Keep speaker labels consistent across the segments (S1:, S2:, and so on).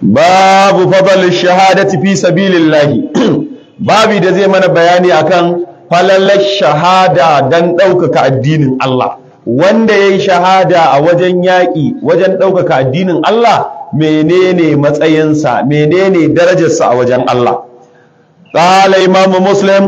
S1: babu fadl shahadati fi sabilillahi babu da zai mana bayani akan falalar shahada dan ɗaukaka addinin Allah. Wanda yayi shahada a wajen yaƙi wajen ɗaukaka addinin Allah, menene matsayinsa, menene darajarsa a wajen Allah. قال إمام مسلم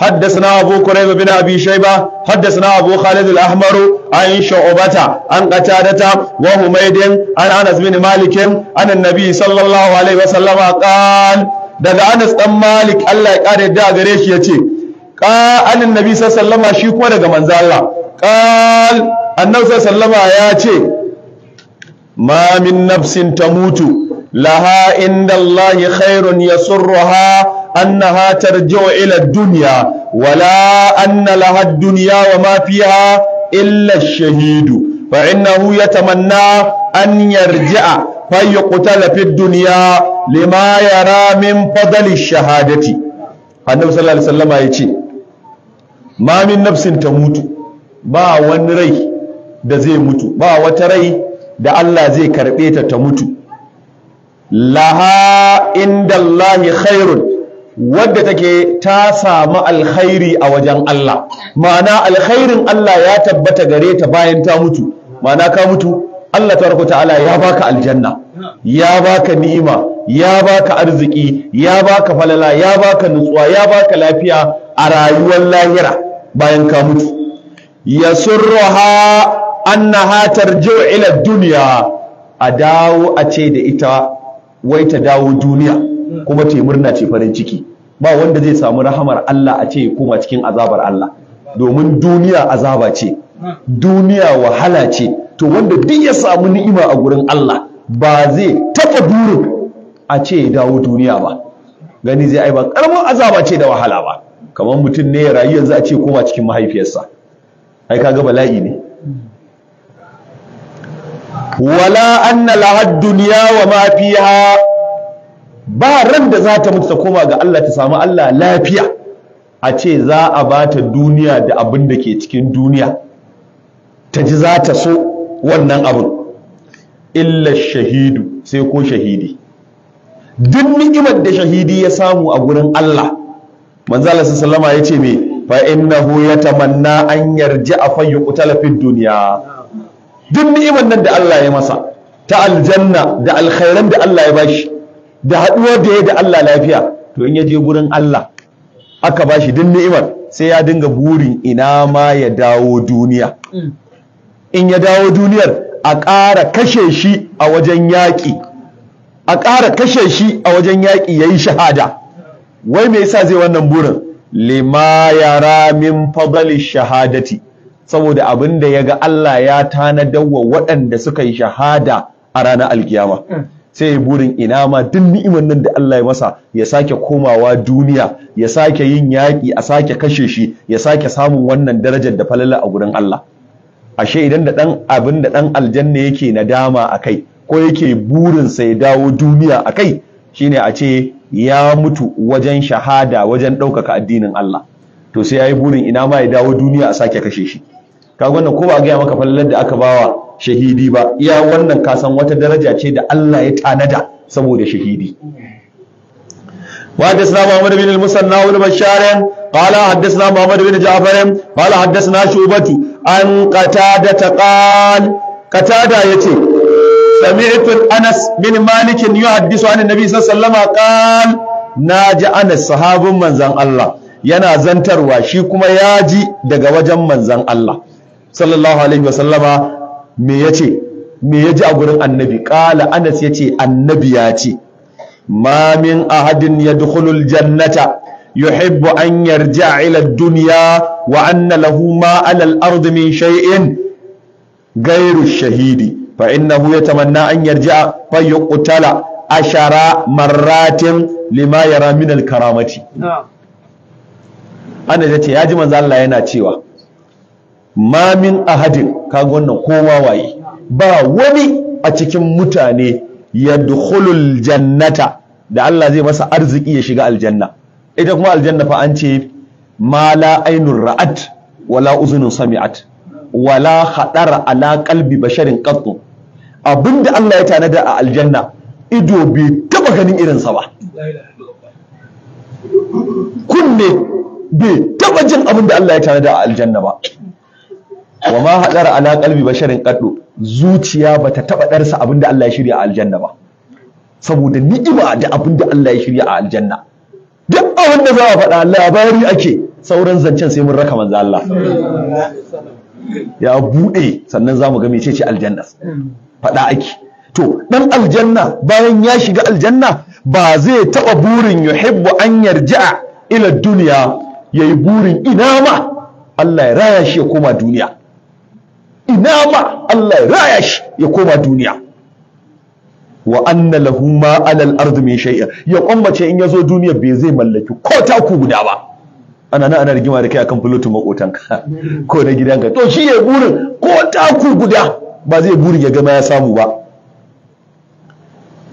S1: حدثنا أبو كريب بن أبي شيبة حدثنا أبو خالد الأحمر عن شعبة عن قتادة وحميد عن أنس بن مالك عن النبي صلى الله عليه وسلم قال daga Anas dan Malik Allah ya kare da gare shi yace qal annabi sallallahu alaihi wasallam shi kuma daga manzo Allah qal annabi sallallahu alaihi wasallam yace ma min nafsin tamutu laha indallahi khairun yasurruha أنها ترجع إلى الدنيا ولا أن لها الدنيا وما فيها إلا الشهيد فإنه يتمنى أن يرجع فيقتل في الدنيا لما يرى من فضل الشهادة. النبي صلى الله عليه وسلم يقول ما من نفس تموت با wani rai da zai mutu, ba wata rai da Allah zai karɓe ta mutu. Laha indallahi khairun, wadda take ta samu alkhairi a wajen Allah, ma'ana alkhairin Allah ya tabbata gare ta bayan ta mutu. Ma'ana ka mutu, Allah tabaraka ta'ala ya baka aljanna, ya baka ni'ima, ya baka arziki, ya baka falala, ya baka nutsuwa, ya baka lafiya a rayuwar lahira bayan ka mutu. Yasurruha annaha tarji'u ila dunya, a dawo a ce da ita wai ta dawo duniya kuma ta yi murna, ce farin ciki. Ba wanda zai samu rahamar Allah a ce ya koma cikin azabar Allah, domin duniya azaba ce, duniya wahala ce. To wanda duk ya samu ni'ima a gurin Allah ba zai taɓa burin a ce ya dawo duniya ba, gani zai ai ba karamin azaba ce da wahala ba. Kamar mutum ne ya rayu yanzu a ce koma cikin mahaifiyarsa, ai kaga bala'i ne. wala anna lahad dunya wa ma fiha, ba ran da za ta mutu ta koma ga Allah ta samu Allah lafiya a ce za a ba ta duniya da abin da ke cikin duniya ta ji za ta so wannan abin, illa shahidu, sai ko shahidi. Duk ni'imar da shahidi ya samu a gurin Allah, manzo Allah sallama ya ce me, fa innahu yatamanna an yarji'a fa yuqtala fid dunya. Duk ni'imar nan da Allah ya masa ta aljanna da alkhairan da Allah ya bashi da haɗuwar da ya da Allah lafiya, to in ya je gurin Allah aka bashi duk ni'imar, sai ya dinga burin ina ma ya dawo duniya. In ya dawo duniyar a ƙara kashe shi a wajen yaƙi, a ƙara kashe shi a wajen yaƙi yayi shahada. Wai me yasa zai wannan burin? Lima yara min fadli shahadati, saboda abin da ya ga Allah ya tanadar wa waɗanda suka yi shahada a ranar alkiyama. Sai ya burin ina ma duk ni'imar nan da Allah ya masa ya sake komawa duniya, ya sake yin yaƙi, a sake kashe shi, ya sake samun wannan darajar da falala a gurin Allah. Ashe idan da ɗan abin da ɗan aljanna yake nadama a kai, ko yake burinsa ya dawo duniya a kai, shine a ce ya mutu wajen shahada, wajen ɗaukaka addinin Allah. To sai ya yi burin ina ma ya dawo duniya a sake kashe shi. Kaga wannan ko ba a gaya maka falalar da aka bawa shahidi ba, iya wannan kasan wata daraja ce da Allah ya tanada saboda shahidi. وحدثنا محمد بن المثنى بن بشار قال حدثنا محمد بن جعفر قال حدثنا شعبة عن قتادة قال قتادة يتي سمعت أنس بن مالك يحدث عن النبي صلى الله عليه وسلم قال ناجى أنس صحاب منزل الله yana zantarwa, shi kuma ya ji daga wajen manzan Allah sallallahu alaihi wasallama me yace, me yaji a gurin annabi. Qala Anas yace annabi ya ce ma min ahadin yadkhulul jannata yuhibbu an yarji'a ila ad-dunya wa anna lahu ma 'ala al-ard min shay'in ghayru ash-shahidi fa innahu yatamanna an yarji'a fa yuqtala 10 marratin lima yara min al-karamati. Anas yace yaji manzo Allah yana cewa ma min ahadin, kaga wannan kowa waye, ba wani a cikin mutane yadkhulul jannata da Allah zai masa arziki ya shiga aljanna. Ita kuma aljanna fa an ce ma la ainur ra'at wala uzunun sami'at wala khadara ala qalbi basharin qattu. abinda Allah ya tanada a aljanna ido bai taba ganin irinsa ba, kunne bai taba jin abinda Allah ya tanada a aljanna ba. Wa ma hadara ala qalbi basharin qaddu, zuciya bata taba darsa abinda Allah ya shirya a aljanna ba, saboda ni'ima da abinda Allah ya shirya a aljanna. Duk abin da za a faɗa labari ake, sauran zancen sai mun raka manzo Allah ya buɗe sannan za mu ga mecece aljanna, faɗa ake. To ɗan aljanna bayan ya shiga aljanna ba zai taɓa burin yuhibbu an yarji'a ila duniya, yayi burin ina ma Allah ya raya shi ya koma duniya, ina ma Allah ya raya shi ya koma duniya. Wa anna lahu ma alal ardi min shay'in, ya kwammace in yazo duniya bai zai mallaki ko taku guda ba. Ana nan ana rigima da kai akan fulutun makotanka ko na gidanka, to shi ya burin ko taku guda ba zai burin ya gama ya samu ba.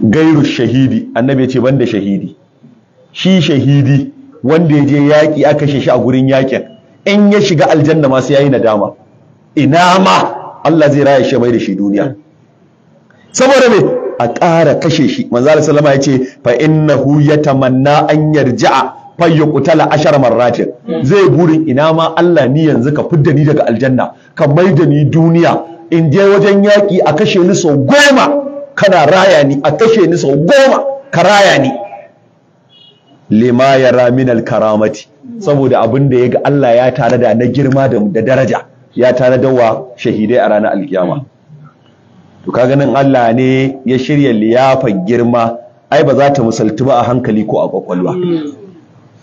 S1: Gairu shahidi, annabi ya ce banda shahidi. Shi shahidi wanda ya je yaƙi aka kashe shi a gurin yaƙin, in ya shiga aljanna ma sai yayi nadama, ina ma Allah zai raya shi mai da shi duniya. Saboda me? A ƙara kashe shi. Manzo Allah sallama ya ce fa innahu yatamanna an yarja'a fa yuqtala 10 marratin. Zai burin ina ma Allah ni yanzu ka fidda ni daga aljanna, ka maida ni duniya, in je wajen yaƙi a kashe ni sau 10 kana raya ni, a kashe ni sau 10 ka raya ni. Lima yara min al-karamati, saboda abin da yaga Allah ya tare da na girma da daraja, ya tare da wa shahidai a ranar alkiyama. To kaga nan Allah ne ya shirya liyafar girma, ai ba za ta misaltu ba a hankali ko a kwakwalwa.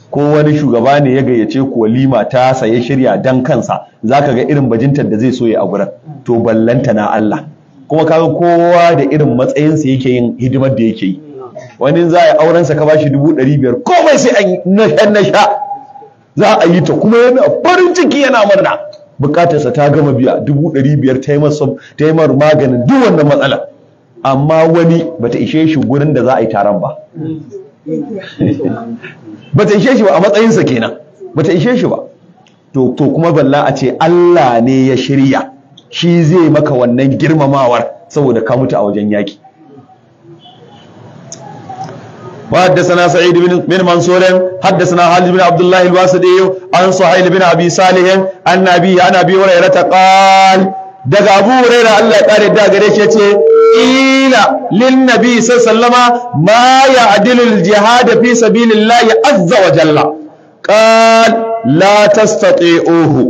S1: Ko wani shugaba ne ya gayyace ku walima ta saye shirya dan kansa, zaka ga irin bajintar da zai so ya a gurin. To ballanta na Allah, kuma kaga kowa da irin matsayinsa yake yin hidimar da yake yi. Wani za a yi aurensa ka bashi 500, komai sai an na sha za a yi ta, kuma yana farin ciki yana murna, bukatarsa ta gama biya 500 ta yi mar maganin duk wannan matsala. Amma wani bata ishe shi gurin da za a yi taron ba, bata ishe shi ba a matsayinsa kenan, bata ishe shi ba. To kuma balla a ce Allah ne ya shirya, shi zai maka wannan girmamawar saboda ka mutu a wajen yaki. وحدثنا سعيد بن منصور حدثنا خالد بن عبد الله الواسطي عن سهيل بن ابي صالح عن ابي هريره قال دغ ابو هريره الله ya kare da gare shi yace ila lin nabi sallallahu alaihi wasallam ma ya'dilu al jihad fi sabilillah azza wa jalla qal la tastati'uhu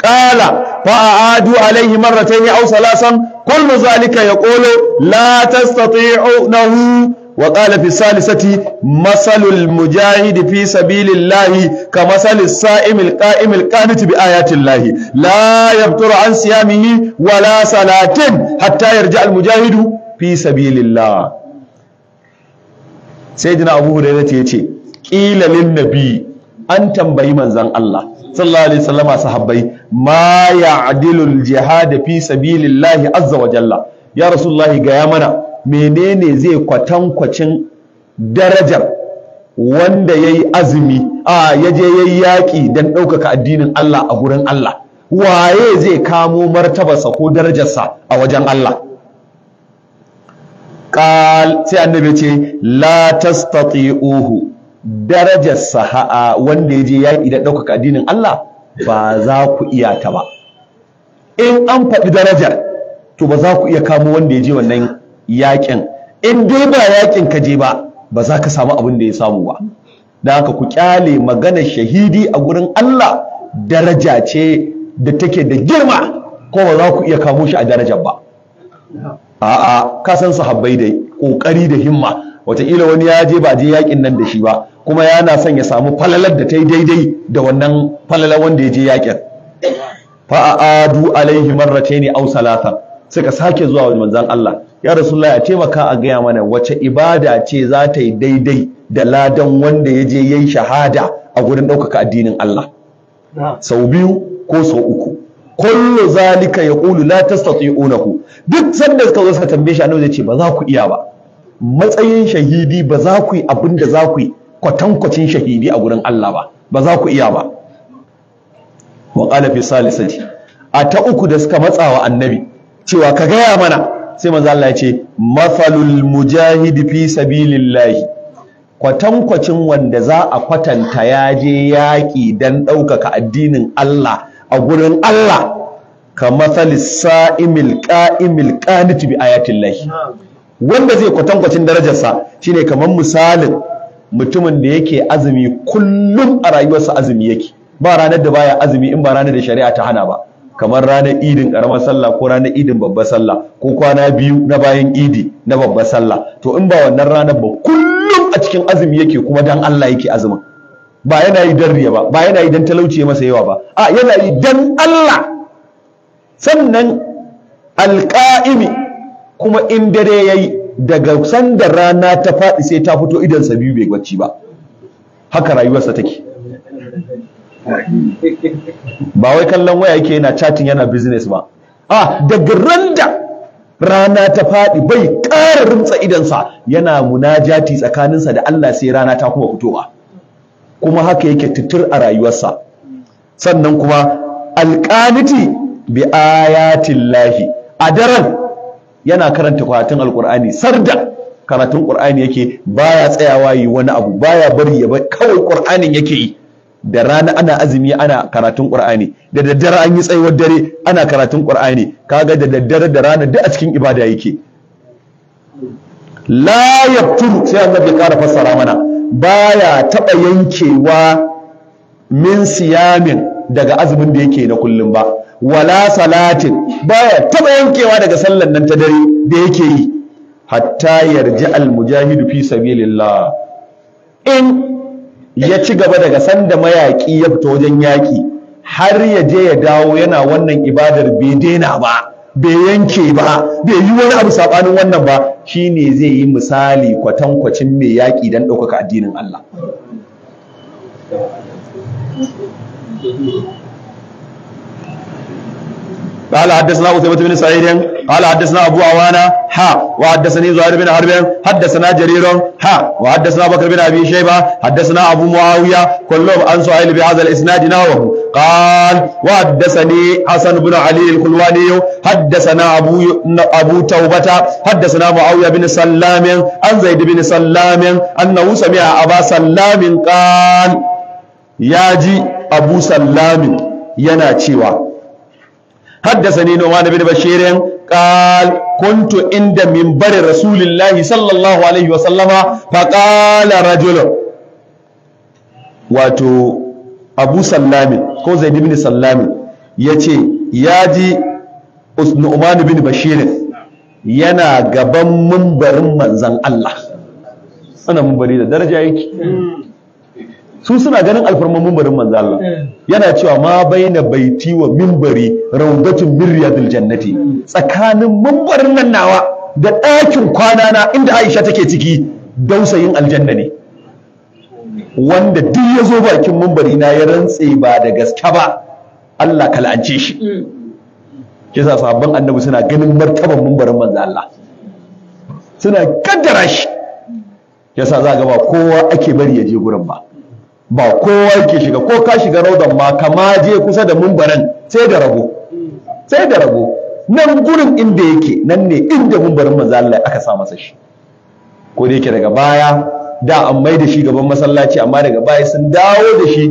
S1: qala fa'adu alayhi marratayn aw salasan kullu dhalika yaqulu la tastati'unahu. وقال في الثالثة مثل المجاهد في سبيل الله كمثل الصائم القائم القانت بآيات الله لا يفتر عن صيامه ولا صلاة حتى يرجع المجاهد في سبيل الله. سيدنا أبو هريرة يقول قيل للنبي أن تنبئي منزل الله صلى الله عليه وسلم صحابي ما يعدل الجهاد في سبيل الله عز وجل. يا رسول الله قيامنا menene zai kwatankwacin darajar wanda yayi azumi yaje yayi yaki dan ɗaukaka addinin Allah a gurin Allah, waye zai kamo martabarsa ko darajarsa a wajen Allah? Qal, sai annabi ce la tastati'uhu, darajarsa wanda yaje yaki dan ɗaukaka addinin Allah ba za ku iya ta ba. In an faɗi darajar to ba za ku iya kamo wanda yaje wannan yakin. In dai ba yakin ka je ba za ka samu abin da ya samu ba. Da haka ku kyale maganar shahidi a gurin Allah, daraja ce da take da girma, ko ba za ku iya kamo shi a darajar ba. A'a, ka san sahabbai da kokari da himma, wataƙila wani ya je ba je yakin nan da shi ba, kuma yana son ya samu falalar da ta yi daidai da wannan falalar wanda ya je yakin. Fa'adu alaihi marrataini aw salatan, suka sake zuwa wajen manzon Allah, ya Rasulullahi, a taimaka a gaya mana wace ibada ce za ta yi daidai da ladan wanda ya je yayi shahada a gurin ɗaukaka addinin Allah, sau 2 ko sau 3. kullu zalika yaqulu la tastati'unahu. Duk sanda suka zo suka tambaye shi, annabi zai ce ba za ku iya ba. Matsayin shahidi ba za ku yi abin da za ku yi kwatankwacin shahidi a gurin Allah ba za ku iya ba. Wa qala fi salisati, a ta uku da suka matsawa annabi cewa ka gaya mana, sai manzo Allah ya ce mathalul mujahid fi sabilillahi, kwatankwacin wanda za a kwatanta ya je yaƙi don ɗaukaka addinin Allah a gurin Allah, ka mathalis sa'imil qa'imil qanit bi ayatillahi. Wanda zai kwatankwacin darajarsa shine kamar misalin mutumin da yake azumi kullum a rayuwarsa azumi yake, ba ranar da baya azumi in ba ranar da shari'a ta hana ba, kamar ranar idin karamar sallah ko ranar idin babbar sallah ko kwana biyu na bayan idi na babbar sallah. To in ba wannan ranar ba kullum a cikin azumi yake, kuma dan Allah yake azumin, ba yana yi dan riya ba yana yi dan talauci ya masa yawa ba, a yana yi dan Allah. Sannan alqa'imi, kuma in dare yayi daga sanda rana ta faɗi sai ta fito idan sa biyu bai bacci ba, haka rayuwarsa take. Ba wai kallon waya yake yana chatting yana business ba, daga randa rana ta faɗi bai ƙara rimtsa idansa, yana munajati tsakaninsa da Allah sai rana ta kuma fitowa, kuma haka yake titir a rayuwarsa. Sannan kuma alƙaniti bi ayatillahi, a daren yana karanta karatun alƙur'ani, sarda karatun ƙur'ani yake, baya tsayawa yi wani abu, baya bari ya bar, kawai ƙur'anin yake yi. Da rana ana azumi ana karatun Qur'ani, da daddare an yi tsayuwar dare ana karatun Qur'ani, kaga da daddare da rana duk a cikin ibada yake. La yafturu, sai annabi ya ƙara fassara mana, baya taɓa yankewa min siyamin daga azumin da yake na kullum ba, wala salatin, baya taɓa yankewa daga sallan nan ta dare da yake yi, hatta yarji al-mujahidu fi sabilillah. In ya ci gaba daga sanda mayaƙi ya fita wajen yaƙi har ya je ya dawo yana wannan ibadar, bai daina ba, bai yanke ba, bai yi wani abu saɓanin wannan ba, shine zai yi misali kwatankwacin mai yaƙi don ɗaukaka addinin Allah. قال حدثنا قتيبة بن سعيد قال حدثنا أبو عوانة وحدثني زهير بن حرب حدثنا جرير وحدثنا بكر بن أبي شيبة حدثنا أبو معاوية كلهم عن سهيل بهذا الإسناد نحوه. قال وحدثني حسن بن علي الكلواني حدثنا أبو توبة حدثنا معاوية بن سلام عن زيد بن سلام أنه سمع أبا سلام قال ياجي أبو سلام يناتشيوا حدثني نعمان بن بشير قال كنت عند منبر رسول الله صلى الله عليه وسلم فقال رجل واتو أبو سلام كو زيد بن سلام يتي ياجي نعمان بن بشير yana gaban mimbarin manzan Allah. Ana mimbari da daraja yake. Su suna ganin alfarman mimbarin manzo Allah, yana cewa ma baina baiti wa mimbari rawdatun min riyadil jannati, tsakanin mimbarin nan nawa da ɗakin kwana na inda Aisha take ciki dausayin aljanna ne. Wanda duk ya zo bakin mimbari na ya rantse ba da gaske ba, Allah ka la'ance shi. Kisa sahabban annabi suna ganin martaban mimbarin manzo Allah, suna kaddara shi. Yasa za ga ba kowa ake bari ya je gurin ba kowa yake shiga, ko ka shiga raudan ma kama je kusa da mumbarin sai da rabo nan gurin inda yake nan ne inda mumbarin manzo Allah aka sa masa shi. Ko da yake daga baya da an mai da shi gaban masallaci, amma daga baya sun dawo da shi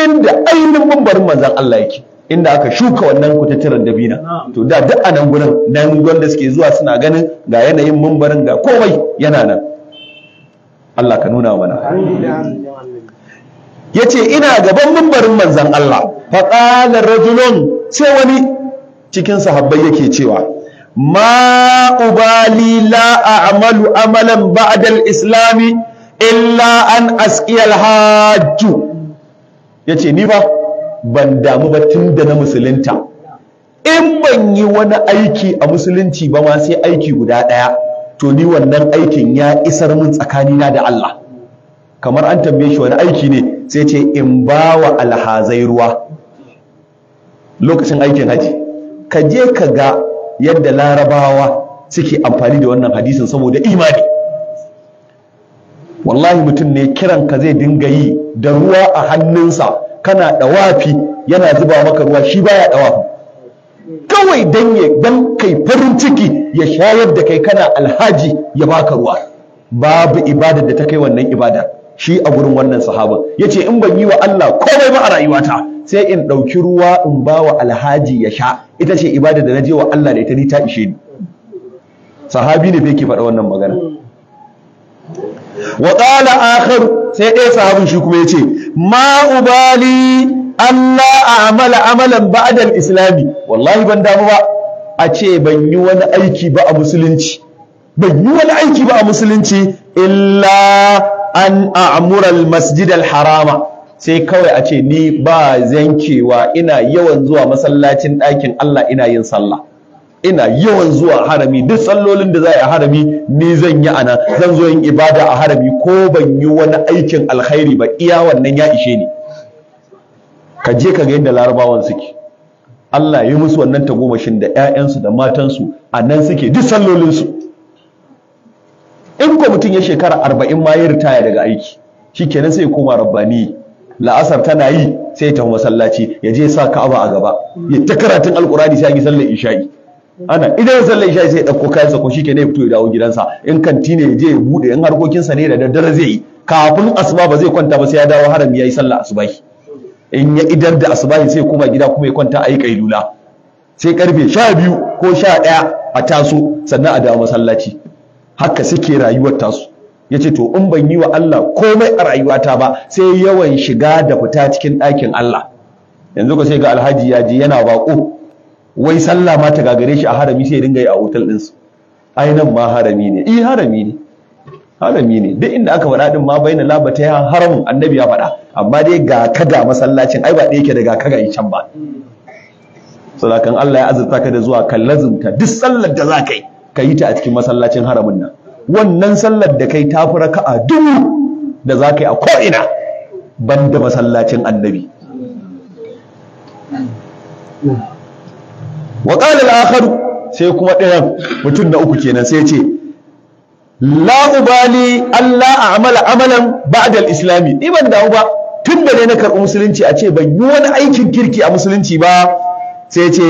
S1: inda ainihin mumbarin manzon Allah yake, inda aka shuka wannan kututturen dabina. To da duk a nan gurin nan wanda suke zuwa suna ganin ga yanayin mumbarin ga komai yana nan. Allah ka nuna mana. Yace ina gaban mimbarin manzon Allah, faqala rajulun, sai wani cikin sahabbai yake cewa ma ubali la a'malu amalan ba'da al-islami illa an asqiya al-hajj. Yace ni ba ban damu ba tunda na musulunta, in ban yi wani aiki a musulunci ba ma sai aiki guda ɗaya, to ni wannan aikin ya isar min tsakanina da Allah. Kamar an tambaye shi wani aiki ne, sai ce in ba wa alhazai ruwa lokacin aikin haji. Ka je ka ga yadda larabawa suke amfani da wannan hadisin saboda imani. Wallahi mutum ne kiran ka zai dinga yi da ruwa a hannunsa, kana dawafi yana zuba maka ruwa, shi baya dawafi, kawai dan kai farin ciki ya shayar da kai kana alhaji ya baka ruwa. Babu ibadar da ta kai wannan ibada. Shi a gurin wannan sahaban yace in ban yi wa Allah komai ba a rayuwata sai in ɗauki ruwa in ba wa alhaji ya sha, ita ce ibada da na je wa Allah da ita ni ta ishe ni. Sahabi ne fa yake faɗa wannan magana. Wa qala akhar, sai ɗaya sahabin shi kuma yace ma ubali Allah a'mala amalan ba'da al-islami, wallahi ban damu ba a ce ban yi wani aiki ba a musulunci, illa an a'mura al-masjid al-harama, sai kawai a ce ni ba zankewa ina yawan zuwa masallacin ɗakin Allah ina yin sallah, ina yawan zuwa harami, duk sallolin da za a harami ni zan yi ana, zan zo yin ibada a harami ko ban yi wani aikin alkhairi ba, iya wannan ya ishe ni. Ka je ka ga yadda larabawan suke, Allah ya musu wannan tagomashin da 'ya'yansu da matansu a nan suke duk sallolinsu. In ko mutum ya shekara 40 ma ya ritaya daga aiki, shikenan sai ya koma rabbani, la'asar tana yi sai ya tafi masallaci ya je sa Ka'aba a gaba, ya ta karatun alkurani sai an yi sallar isha'i. Ana idan sallar isha'i sai ya dauko kayansa ko shikenan ya fito ya dawo gidansa, in kanti ne ya je ya bude, in harkokinsa ne da daddare zai yi, kafin asuba ba zai kwanta ba sai ya dawo harami ya yi sallar asubahi. In ya idar da asubahi sai kuma gida kuma ya kwanta a yi kailula, sai karfe 12 ko 11 a taso sannan a dawo masallaci. Haka suke rayuwar tasu. Yace to in ban yi wa Allah komai a rayuwata ba sai yawan shiga da fita cikin ɗakin Allah. Yanzu ko sai ga alhaji ya je yana bako, wai sallah ma ta gagare shi a harami sai ya dinga yi a hotel ɗinsu. Ai nan ma harami ne, harami ne, duk inda aka faɗa din ma bayyana labata ya haramun, annabi ya faɗa, amma dai ga kaga masallacin ai ba ɗaya yake da ga kaga yi can ba. Saboda kan Allah ya azurta ka da zuwa kan lazumta duk sallar da za ka yi ta a cikin masallacin haramin nan. Wannan sallar da kai ta fi raka'a dubu da za ka yi a ko'ina ban da masallacin annabi. Wa qala al-akhar, sai kuma ɗayan mutum na uku kenan sai ya ce la ubali Allah a'mala amalan ba'da al-islami, ni ban dawo ba tun da ne na karɓi musulunci a ce ban yi wani aikin kirki a musulunci ba. Sai ce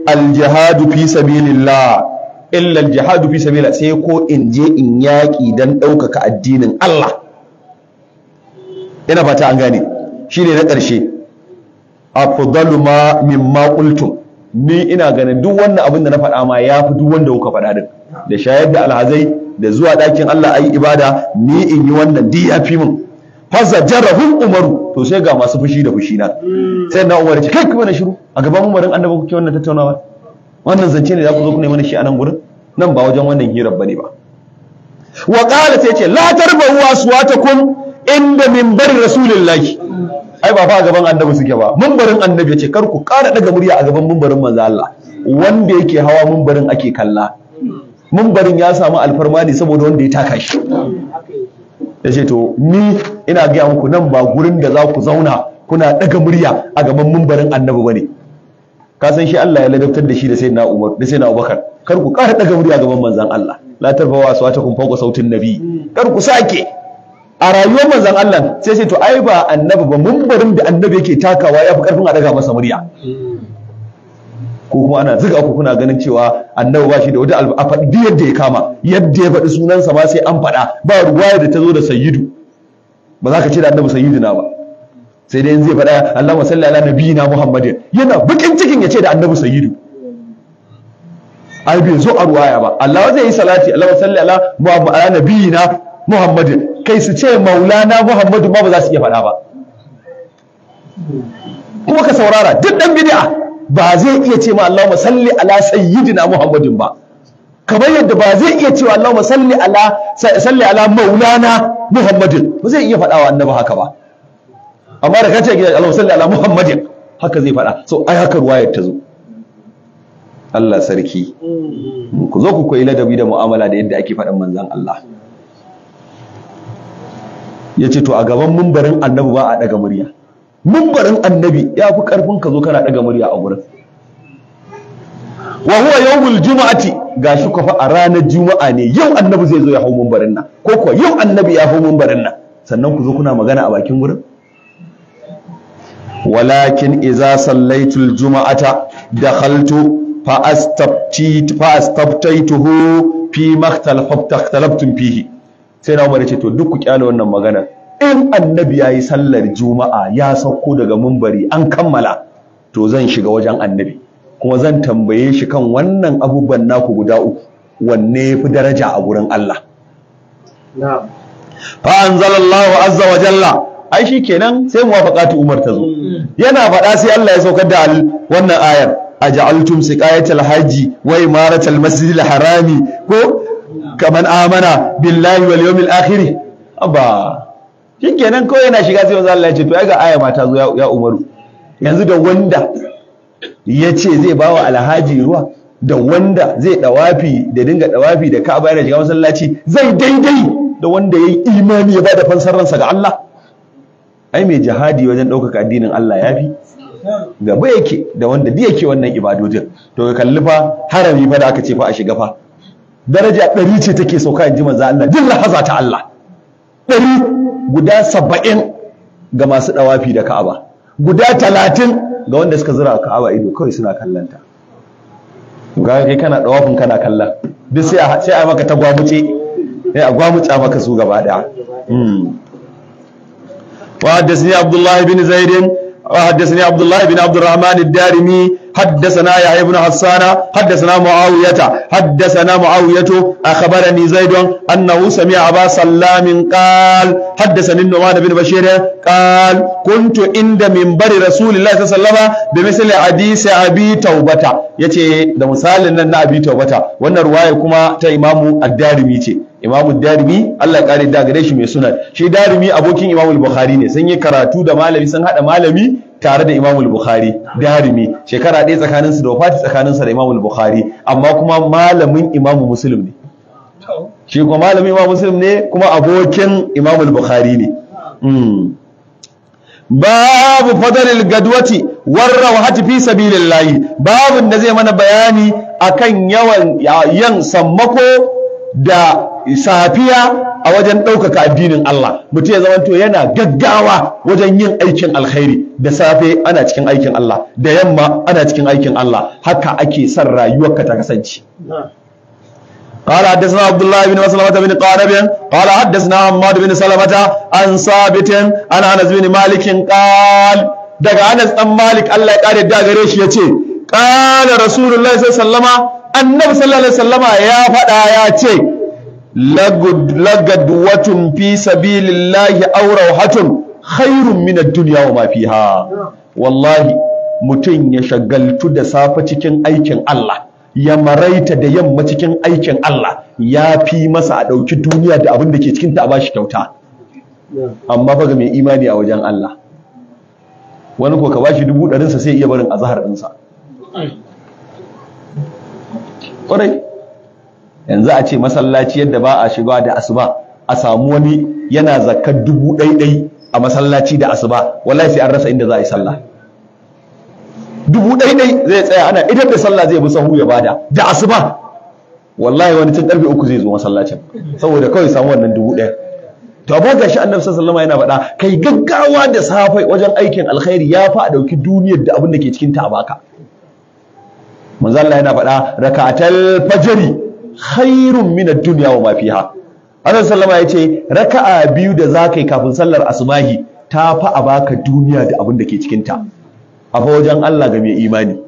S1: al-jihadu fi sabilillah, illa al-jihadu fi sabilillah, sai ko in je in yaƙi dan ɗaukaka addinin Allah. Ina fata an gane, shine na ƙarshe. Afdalu ma mimma qultum, ni ina ganin duk wannan abin da na faɗa ma ya fi duk wanda kuka faɗa din, da shayar da alhazai da zuwa ɗakin Allah ayi ibada, ni in yi wannan di ya fi min. Fazajarahum Umaru, to sai ga masu fushi da fushi na. Sai na Umar ya ce kai kuma na shiru a gaban Umarin annabi kuke wannan tattaunawa, wannan zance ne za ku zo ku nemi shi a nan gurin, nan ba wajen wannan hirar bane ba. Wa qala, sai ce la tarbahu aswatakum inda minbari rasulillahi, ai ba fa a gaban annabi suke ba, minbarin annabi ya ce kar ku ƙara daga murya a gaban minbarin manzo Allah, wanda yake hawa minbarin ake kalla. Minbarin ya samu alfarma ne saboda wanda ya taka shi. Ya ce to ni ina gaya muku nan ba gurin da za ku zauna kuna daga murya a gaban minbarin annabi bane. Ka san shi Allah ya ladabtar da shi da sayyidina Umar da sayyidina Abubakar, kar ku ƙara daga murya gaban manzon Allah, la tarfawa aswatakum fawqa sautin nabi, kar ku sake. A rayuwar manzon Allah sai to ai ba annabi ba, minbarin da annabi yake takawa ya fi karfin a daga masa murya. Ko kuma ana zuga ku kuna ganin cewa annabi ba shi da wata a faɗi yadda ya kama, yadda ya faɗi sunansa ma sai an faɗa, ba ruwaya da ta zo da sayyidu, ba za ka ce da annabi sayyidina ba, sai dai zai faɗa Allahumma salli ala nabiyina Muhammadin, yana bakin cikin ya ce da annabi sayyidu. Ai bai zo a ruwaya ba. Allah zai yi salati Allahumma salli ala nabiyina Muhammadin, kai su ce maulana Muhammadu ma ba za su iya faɗa ba. Kuma ka saurara, duk ɗan bid'a ba zai iya ce ma Allahumma salli ala sayyidina Muhammadin ba, kamar yadda ba zai iya cewa Allahumma salli ala maulana Muhammadin, ba zai iya faɗawa annabi haka ba. Amma da kace Allahumma salli ala Muhammadin, haka zai faɗa. So ai haka ruwayar ta zo. Allah sarki, ku zo ku koyi ladabi da mu'amala da yadda ake faɗin manzon Allah. Yace to a gaban mimbarin annabi ba a daga murya. Mimbarin annabi ya fi karfin ka zo kana daga murya a gurin. Wa huwa yawmul jumu'ati, gashi ko fa a ranar juma'a ne yau annabi zai zo ya hau mimbarin nan, ko kuwa yau annabi ya hau mimbarin nan, sannan ku zo kuna magana a bakin gurin. Walakin idza sallaitul juma'ata dakhaltu fa astaftaituhu fi makhtalaftum fihi. Sai na Umar ya ce to duk ku kyale wannan magana, in annabi yayi sallar juma'a ya sauko daga munbari an kammala, to zan shiga wajen annabi kuma zan tambaye shi kan wannan abubuwan naku guda uku wanne yafi daraja a gurin Allah.
S2: na'am
S1: Fa anzalallahu azza wa jalla, ai shikenan sai muwafaqatu Umar ta zo. Yana faɗa sai Allah ya saukar da wannan ayar, aj'altum siqayatal hajji wa imaratal masjidil harami ko kaman amana billahi wal yawmil akhir. Abba shikenan kawai yana shiga sai Allah ya ce to ai ga aya ma ta zo ya Umaru. Yanzu da wanda ya ce zai bawa alhaji ruwa da wanda zai dawafi da dinga dawafi da Ka'aba yana shiga masallaci zai daidai da wanda yayi imani ya bada fansar ransa ga Allah. Ai mai jihadi wajen ɗaukaka addinin Allah yafi gaba yake da wanda duk yake wannan ibadojin. To ka kalli fa harami fa da aka ce fa a shiga fa daraja 100 ce take sauka in ji manzo Allah, jin lahaza ta Allah 100 guda 70 ga masu dawafi da Ka'aba, guda 30 ga wanda suka zura Ka'aba ido kawai suna kallanta. Ga kai kana dawafin kana kallon duk sai a maka ta gwamuce, sai a gwamuca maka su gaba daya. وحدثني عبد الله بن زيد وحدثني عبد الله بن عبد الرحمن الدارمي حدثنا يحيى بن حسان حدثنا معاوية أخبرني زيد أنه سمع أبا سلام قال حدثني النعمان بن بشير قال كنت عند منبر رسول الله صلى الله عليه وسلم بمثل حديث أبي توبة. yace da misalin nan na Abi Tawbata, wannan ruwaya kuma ta Imam Ad-Darimi ce. Imam Ad-Darimi Allah ya kare da gare shi mai sunan. Shi Darimi abokin Imam Al-Bukhari ne, sun yi karatu da malami, sun hada malami tare da Imam Al-Bukhari. Darimi shekara ɗaya tsakanin su da wafati tsakanin sa da Imam Al-Bukhari, amma kuma malamin Imam Muslim ne. Shi kuma malamin Imam Muslim ne kuma abokin Imam Al-Bukhari ne. Babu fadalil gadwati warrawhati fi sabilillahi, babun da zai mana bayani akan yawan yan sammako da safiya a wajen ɗaukaka addinin Allah. Mutum ya zamanto yana gaggawa wajen yin aikin alkhairi, da safe ana cikin aikin Allah, da yamma ana cikin aikin Allah. Haka ake son rayuwarka ta kasance. قال حدثنا عبد الله بن مسلمة بن قارب قال حدثنا حماد بن سلمة عن ثابت عن انس بن مالك قال daga Anas dan Malik Allah ya kare da gare shi yace qala rasulullahi sallallahu alaihi wasallama, annabi sallallahu alaihi wasallama ya fada ya ce lagadwatun fi sabilillahi aw rawhatun khairun min ad-dunya wa ma fiha. Wallahi mutun ya shagaltu da safa cikin aikin Allah, ya maraita da yamma cikin aikin Allah, ya fi masa a ɗauki duniya da abin da ke cikinta a bashi kyauta. Amma fa ga mai imani a wajen Allah, wani ko ka bashi 100,000 sai iya barin azhar ɗinsa. Ƙwarai yanzu a ce masallaci yadda ba a shiga da asuba, a samu wani yana zakkar 1,000 a masallaci da asuba, wallahi sai an rasa inda za a yi sallah. 1,000 zai tsaya ana idan da sallah zai bi sahu ya bada da asuba, wallahi wani tun karfe 3 zai zo masallacin saboda kawai samu wannan 1,000. To abu gashi annabi sallallahu alaihi wasallam yana faɗa kai gaggawa da safe wajen aikin alkhairi ya fa a dauki duniyar da abin da ke cikin ta a baka. Manzo Allah yana faɗa raka'atal fajri khairun min ad-dunya wa ma fiha. Annabi sallallahu alaihi wasallam yace raka'a biyu da zakai kafin sallar asubahi ta fa a baka duniya da abin da ke cikin ta. A wajen Allah ga mai imani,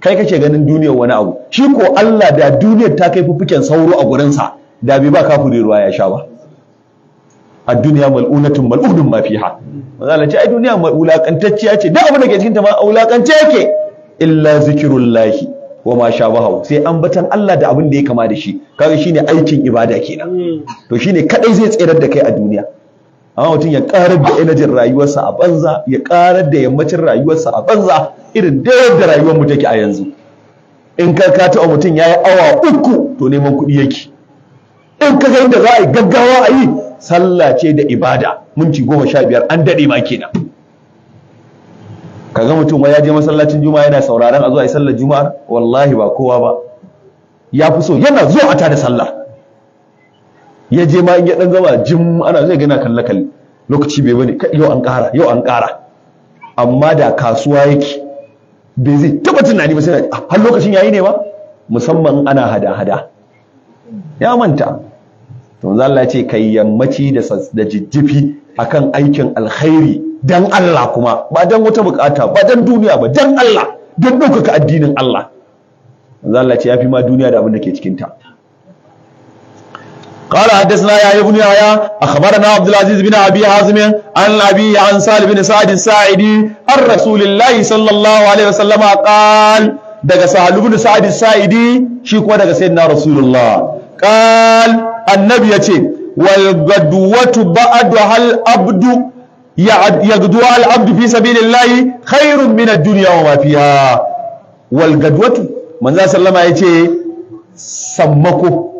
S1: kai kake ganin duniyar wani abu, shi ko Allah da duniyar ta kai fuffuken sauro a gurinsa da bai ba kafiri ruwa ya sha ba. A duniya mal'unatun mal'udun ma fiha. Manzo ce ai duniya wulakantacciya ce, duk abin da ke cikin ta ma wulakance yake illa zikrullahi wa ma shabahu, sai ambatan Allah da abin da ya kama da shi. Kaga shine aikin ibada kenan. To shine kadai zai tsayar da kai a duniya. Amma mutum ya karar da enajin rayuwarsa a banza, ya karar da yammacin rayuwarsa a banza, irin da yadda rayuwar mu take a yanzu. In ka taɓa mutum ya yi awa 3 to neman kuɗi yake. In ka ga inda za a yi gaggawa a yi sallah ce da ibada, minti 15 an daɗe ma kenan. Kaga mutum ya je masallacin juma'a yana sauraron a zo a yi sallar juma'a, wallahi ba kowa ba. Ya fi so yana zuwa a tada sallah. Ya je ma in ya dan gama jim ana zai gana kalle lokaci bai bane yau an ƙara. Amma da kasuwa yake bai zai taba tunani ba sai har lokacin yayi ne ba, musamman ana hada-hada ya manta. to manzo Allah ya ce kai yammaci da jijjifi akan aikin alkhairi dan Allah, kuma ba dan wata bukata ba dan duniya ba, dan Allah, dan ɗaukaka addinin Allah. manzo Allah ya ce yafi ma duniya da abin da ke cikin ta. قال حدثنا يا ابن يحيى اخبرنا عبد العزيز بن ابي حازم عن ابي عن سالم بن سعد الساعدي عن رسول الله صلى الله عليه وسلم قال daga Sahal ibn Sa'id as-Sa'idi shi kuma daga sayyidina Rasulullah qal annabi yace wal gadwatu ba'du hal abdu yagdu al abdu fi sabilillahi khairun min ad-dunya wa ma fiha. wal gadwatu manzo sallama yace sammako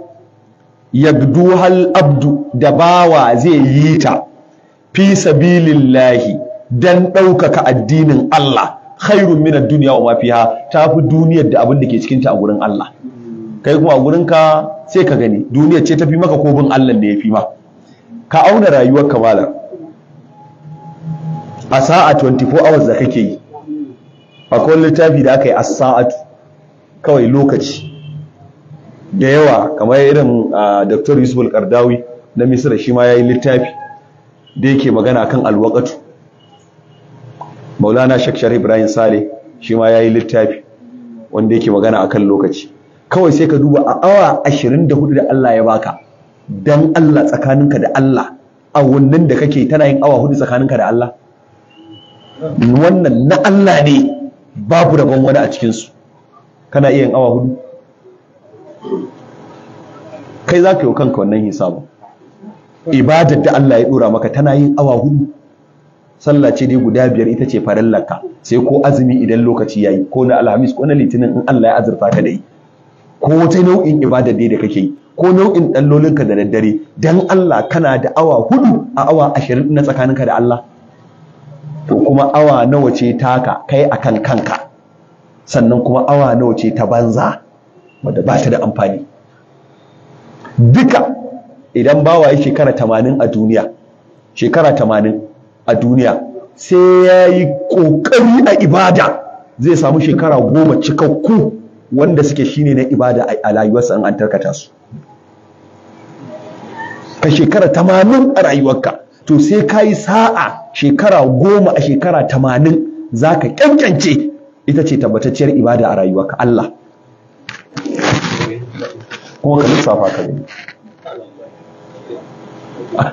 S1: yagdu hal abdu da bawa zai yi ta fi sabilillahi dan ɗaukaka addinin Allah khairun min ad-dunya wa ma fiha, tafi duniyar da abin da ke cikin ta a gurin Allah. kai kuma a gurin ka sai ka gani duniyar ce tafi maka ko bin Allah ne yafi ma. ka auna rayuwar ka malam a sa'a 24 hours da kake yi. akwai littafi da aka yi as-sa'atu kawai lokaci da yawa, kamar irin Dr. Yusuf al-Qardawi na Misra shi ma yayi littafi da yake magana kan al-waqtu. Maulana Sheikh Sharif Ibrahim Saleh shi ma yayi littafi wanda yake magana akan lokaci. Kawai sai ka duba a awa 24 da Allah ya baka, dan Allah tsakaninka da Allah, a wannan da kake tana yin awa 4 tsakaninka da Allah. Wannan na Allah ne, babu rabon wani a cikin su. Kana iya yin awa 4? kai za ka yi kanka wannan hisabu. Ibadar da Allah ya dora maka tana yin awa 4. sallah ce dai guda 5 ita ce farallarka, sai ko azumi idan lokaci yayi, ko na alhamis ko na litinin in Allah ya azurta ka da yi, ko wata nau'in ibadar dai da kake yi, ko nau'in dallolinka da daddare, dan Allah kana da awa 4 a awa 20 na tsakaninka da Allah. to kuma awa nawa ce taka kai akan kanka, sannan kuma awa nawa ce ta banza wadda ba ta da amfani. Duka idan bawa ya shekara 80 a duniya, shekara 80 a duniya, sai ya yi ƙoƙari a ibada, zai samu shekara 10 cikakku wanda suke shine na ibada a rayuwarsa in an tarkata su. Ka shekara 80 a rayuwarka, to sai ka yi sa'a shekara 10 a shekara 80 za ka ƙyanƙyance, ita ce tabbatacciyar ibada a rayuwarka. Allah kuma ka lissafa ka gani.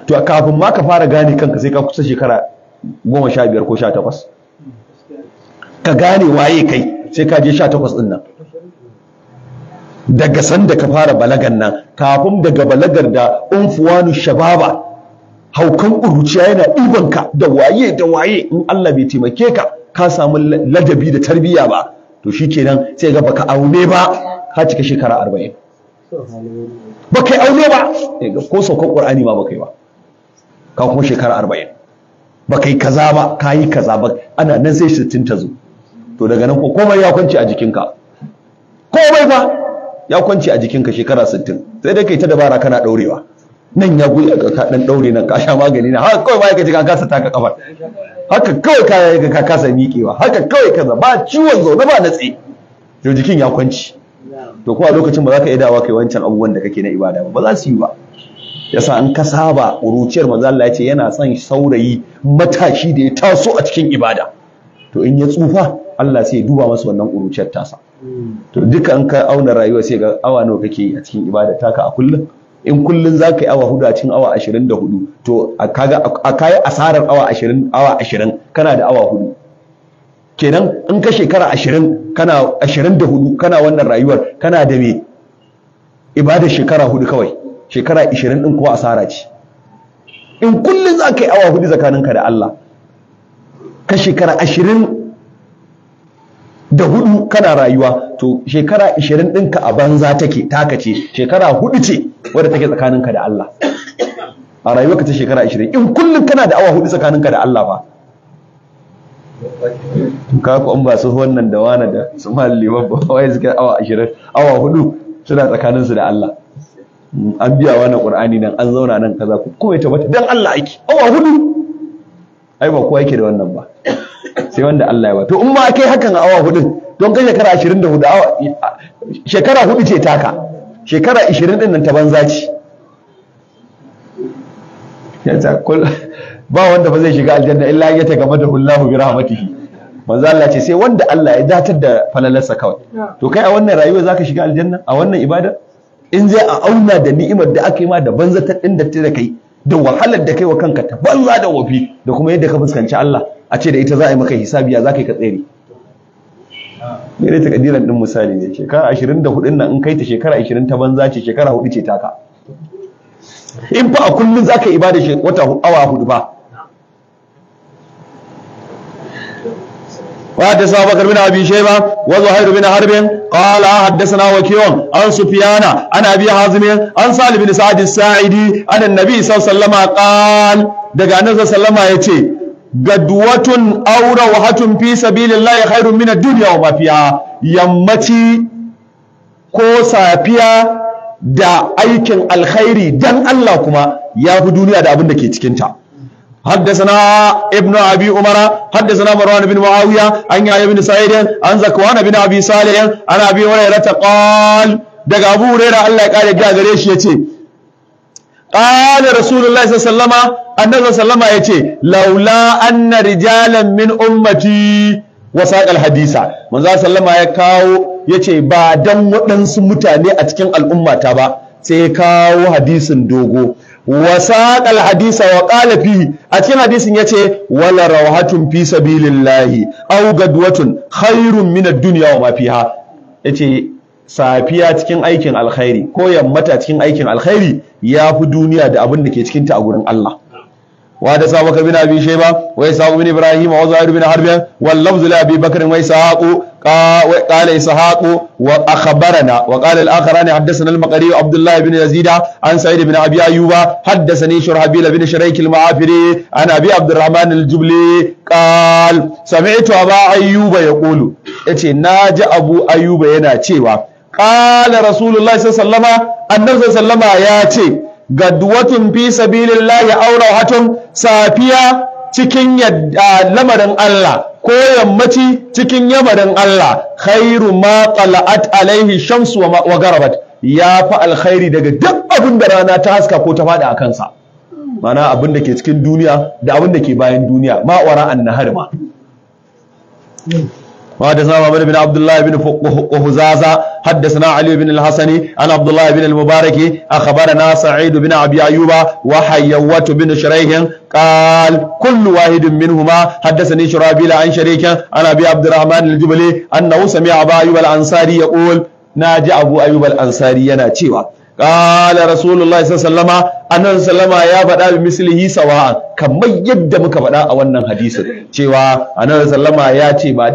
S1: To kafin ma ka fara gane kanka sai ka kusa shekara 15 ko 18 ka gane waye kai, sai ka je 18 din nan. Daga sanda ka fara balagan nan, kafin daga balagar da unfuwanu shababa, haukan ƙuruciya yana ɗibanka da waye da waye, in Allah bai taimake ka ka samu ladabi da tarbiyya ba, to shikenan sai ga baka aune ba, ka cika shekara 40. Baka yi aune ba, ko saukan Qur'ani ma baka yi ba, ka kuma shekara 40. Baka yi kaza ba, ka yi kaza ba, ana nan sai 60 ta zo. To daga nan ko komai ya kwance a jikinka, komai fa ya kwance a jikinka shekara 60. sai dai kai ta dabara kana daurewa, nan ya guyi ka dan daure nan, ka sha magani na, haka kawai ba ka ji ka kasa taka kafar, haka kawai ka kasa miƙewa, haka kawai kaza, ba ciwon zaune ba natsi, to jikin ya kwanci. To ko a lokacin ba za ka iya dawa kai wancan abubuwan da kake na ibada ba za su yi ba. Yasa an ka saba uruciyar manzo Allah ya ce yana son saurayi matashi da ya taso a cikin ibada, to in ya tsufa Allah sai ya duba masa wannan uruciyar tasa. To duka an ka auna rayuwa sai ga awa nawa kake a cikin ibada taka a kullum. In kullun za ka yi awa 4 a cikin awa 24, to kaga a kayi asarar awa 20 kana da awa 4. Kenan in ka shekara 20 kana 24 kana wannan rayuwar, kana da me ibada shekara 4 kawai, shekara 20 din kuwa asara ce. In kullun za ka yi awa 4 tsakaninka da Allah, ka shekara 24 kana rayuwa, to shekara 20 ɗinka a banza take, taka ce, shekara 4 ce wadda take tsakaninka da Allah a rayuwarka ta shekara 20. In kullum kana da awa 4 tsakaninka da Allah ba, ka ku an ba su wannan da wani da su mahalli babba wai suka awa 20 awa 4 suna tsakaninsu da Allah. An biya wani Qur'ani nan, an zauna nan kaza, ku kuma ya tabbata dan Allah aiki awa 4. Ai ba kowa yake da wannan ba. sai wanda Allah ya ba. To in ma kai hakan a awa hudu don kai shekara 24 shekara hudu ce taka, shekara 20 din nan ta banza ce. Ba wanda ba zai shiga aljanna illa ya ta game da hullahu bi rahmatihi. Manzo Allah ce sai wanda Allah ya datar da falalarsa kawai. To kai a wannan rayuwa zaka shiga aljanna a wannan ibada? In zai a auna da ni'imar da aka yi ma da banzatar din da ta kai da wahalar da kai wa kanka ta banza da wafi da kuma yadda ka fuskanci Allah a ce da ita za a yi maka hisabi ya za ka yi ka tsere. Mere ta kadiran din misali ne, shekara 24 nan in kai ta shekara 20 ta banza ce, shekara 4 ce taka. In fa a kullun za ka ibada wata awa 4 ba. وحدثنا أبو بكر بن أبي شيبة وزهير بن حرب قال حدثنا وكيع عن سفيان عن أبي حازم عن سالم بن سعد الساعدي عن النبي صلى الله عليه وسلم قال دغ النبي صلى الله عليه وسلم yace gadwatun aw rawhatun fi sabilillahi khairun min ad-dunya wa ma fiha. Yammaci ko safiya da aikin alkhairi dan Allah kuma yafi duniya da abin da ke cikin ta. حدثنا ابن أبي عمر حدثنا مروان بن معاوية عن يحيى بن سعيد عن زكوان بن أبي صالح عن أبي هريرة قال دغ أبو هريرة الله قال يا غريش يتي قال رسول الله صلى الله عليه وسلم النبي صلى الله عليه وسلم يتي لولا أن رجالا من أمتي وساق الحديث من صلى الله عليه وسلم ya kawo yace ba dan waɗansu mutane a cikin al'ummata ba sai kawo hadisin dogo wasaƙal hadisa wa ƙala fihi a cikin hadisin yace wala rawhatun fi sabilillahi aw gadwatun khairun min ad-dunya wa ma fiha. Yace safiya cikin aikin alkhairi ko yammata cikin aikin alkhairi yafi duniya da abin da ke cikin ta a gurin Allah. وحدثنا أبو بكر بن أبي شيبة وإسحاق بن إبراهيم وزهير بن حرب واللفظ لأبي بكر وإسحاق قال إسحاق وأخبرنا وقال الآخران حدثنا المقري عبد الله بن يزيد عن سعيد بن أبي أيوب حدثني شرحبيل بن شريك المعافري عن أبي عبد الرحمن الجبلي قال سمعت أبا أيوب يقول إتي ناجى أبو أيوب يناتيوا قال رسول الله صلى الله عليه وسلم النبي صلى الله عليه وسلم ياتي gadwatun fi sabilillahi aw rawhatun safiya cikin lamarin Allah ko yammaci cikin yamarin Allah khairu ma tala'at alaihi shamsu wa garabat ya fa alkhairi daga duk abin da rana ta haska ko ta fada a kansa. Mana abin da ke cikin duniya da abin da ke bayan duniya ma wara annahar ma. وحدثنا محمد بن عبد الله بن قهزازة حدثنا علي بن الحسن عن عبد الله بن المبارك أخبرنا سعيد بن أبي أيوب وحيوة بن شريح قال كل واحد منهما حدثني شرابيل عن شريك عن أبي عبد الرحمن الجبلي أنه سمع أبا أيوب الأنصاري يقول ناجى أبو أيوب الأنصاري يناتيوا قال رسول الله صلى الله عليه وسلم annabi sallama ya faɗa bi mislihi sawa kamar yadda muka faɗa a wannan hadisin cewa annabi sallama ya ce ba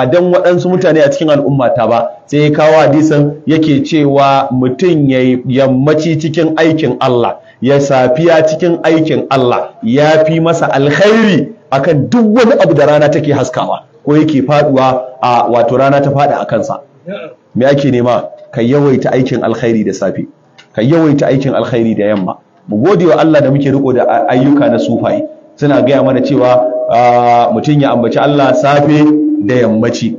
S1: dan waɗansu mutane a cikin al'ummata ba, sai ya kawo hadisin yake cewa mutum ya yammaci cikin aikin Allah ya safiya cikin aikin Allah ya fi masa alkhairi akan duk wani abu da rana take haskawa ko yake faduwa a wato rana ta fada a kansa. Me ake nema? Ka yawaita aikin alkhairi da safe, ka yawaita aikin alkhairi da yamma. Mu gode wa Allah da muke riko da ayyuka na sufaye, suna gaya mana cewa mutum ya ambaci Allah safe da yammaci.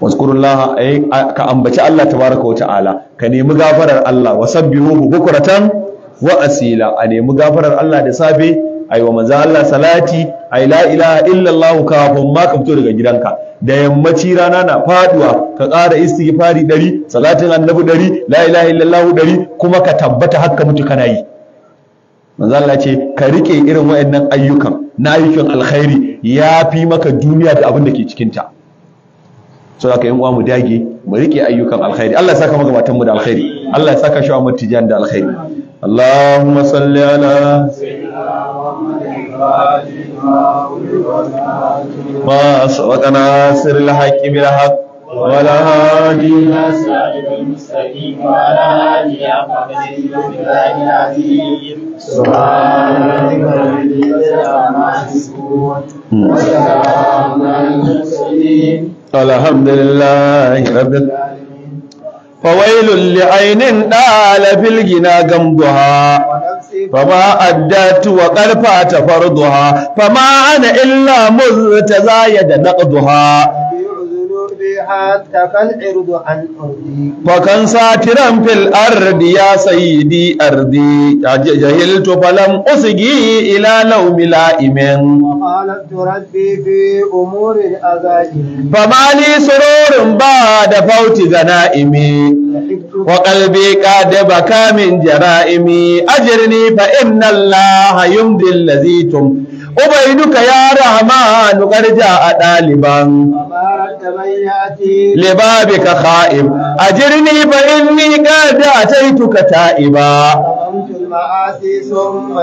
S1: Wazkurullah, ka ambaci Allah tabaraka wa ta'ala, ka nemi gafarar Allah, wasabbihuhu bukratan wa asila. A nemi gafarar Allah da safe, ai wa manzo Allah salati, ai la ilaha illallah kafin ma ka fito daga gidanka. Da yammaci rana na faduwa ka ƙara istighfari 100, salatin annabi 100, la ilaha illallah 100, kuma ka tabbata haka mutu kana yi. Manzo Allah ce ka rike irin wayannan ayyukan na ayyukan alkhairi yafi maka duniya da abin da ke cikin ta. So haka yan uwa mu dage mu rike ayyukan alkhairi. Allah ya saka maka matan mu da alkhairi. Allah ya saka shi wa tijan da alkhairi. Allahumma salli ala ما سبقنا سر الحق بالحق ولا هادي إلى صراطك المستقيم وعلى آله حق قدره العظيم سبحان ربك رب العزة عما يصفون وسلام على المرسلين الحمد لله رب العالمين. fawailul li'ainin dala fil gina gamduha fama addatu wa qarfa tafarduha fama ana illa muztazayada naqduha
S2: حتى كالعرض عن أرضي
S1: فكان ساترا في الأرض يا سيدي أرضي جهلت فلم أسقي إلى لوم لائم
S2: وخالفت ربي في أمور الأذائم
S1: فما لي سرور بعد فوت غنائمي وقلبي قد بكى من جرائمي أجرني فإن الله يمضي الذي أبيدك يا رحمن قد جاء طالبا لبابك خائب أجرني فإني قد أتيتك تائبا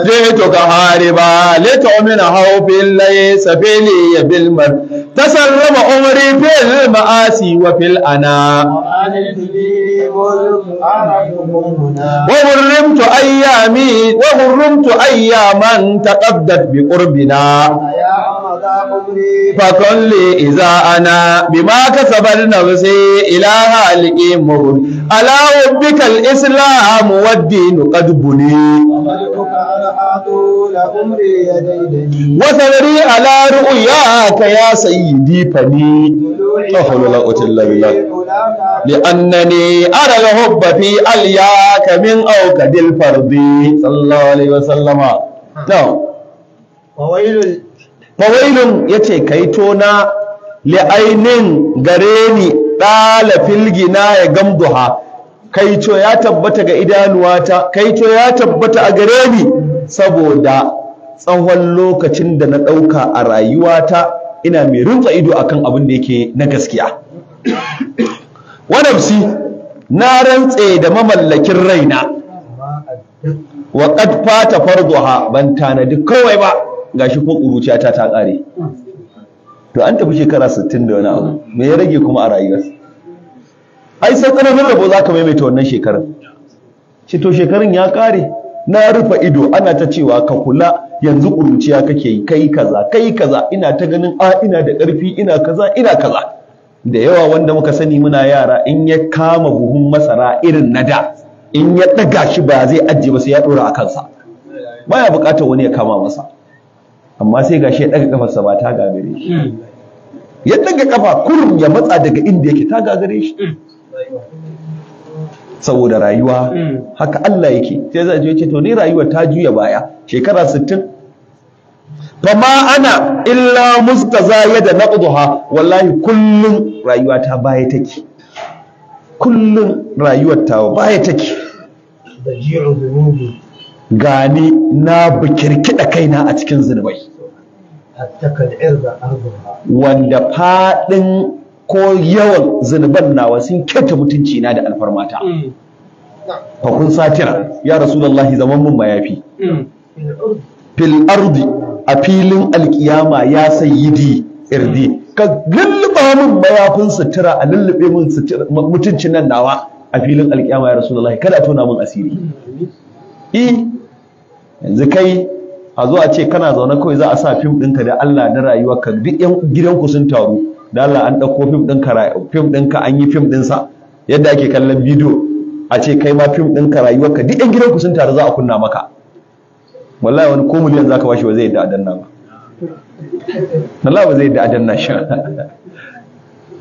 S1: جئتك هاربا لتؤمن خوف ليس في لي بالمر تسلم أمري في المآسي وفي الأنا وغرمت أياما تقدت بقربنا فكن لي إذا أنا بما كسب النفس إلى هالك مر على ربك الإسلام والدين قد بني وثغري على رؤياك يا سيدي فني لا حول ولا قوة إلا بالله لأنني أرى الحب في ألياك من أوكد الفرد صلى الله عليه وسلم fawailun ya ce kaitona li'ainin gare ni ɗala filgina ya gamduha kaito ya tabbata ga idanuwata kaito ya tabbata a gare ni saboda tsawon lokacin da na ɗauka a rayuwata ina mai rintsa ido akan abin da yake na gaskiya wadamsi na rantse da mamallakin raina wa qad fata farduha ban tanadi kawai ba gashi ko ƙuruciyata ta ƙare to an tafi shekara 60 da wani abu me ya rage kuma a rayuwar ai sai tsananin rabo za ka maimaita wannan shekarun shi to shekarun ya ƙare na rufe ido ana ta cewa ka kula yanzu ƙuruciya kake yi kai kaza ina ta ganin ina da ƙarfi ina kaza da yawa wanda muka sani muna yara in ya kama buhun masara irin na da in ya ɗaga shi ba zai ajiye ba sai ya ɗora a kansa baya buƙatar wani ya kama masa amma sai gashi ya daga kafarsa ba ta gagare shi ya daga kafa kurum ya matsa daga inda yake ta gagare shi saboda rayuwa haka Allah yake sai zai ce to ni rayuwa ta juya baya shekara 60 fama ana illa mustazayada naqduha wallahi kullun rayuwa ta baya take kullun rayuwar ta baya take
S2: daji'u dhunubi
S1: gani na bikirkida kaina a cikin zunubai wanda fadin ko yawan zunuban nawa sun keta mutunci na da alfarmata fa kun satira ya rasulullahi zaman mun mayafi fil ardi a filin alkiyama ya sayyidi irdi ka lulluba mun mayafin sutura a lullube mun mutuncin nan nawa a filin alkiyama ya rasulullahi kada tona mun asiri yanzu kai a zo a ce kana zaune kawai za a sa fim ɗinka da Allah na rayuwarka duk yan gidanku sun taru da Allah an ɗauko fim ɗinka an yi fim ɗinsa yadda ake kallon bidiyo a ce kai ma fim ɗinka rayuwarka duk yan gidanku sun taru za a kunna maka wallahi wani ko miliyan zaka bashi ba zai yadda a danna ba wallahi ba zai yadda a danna shi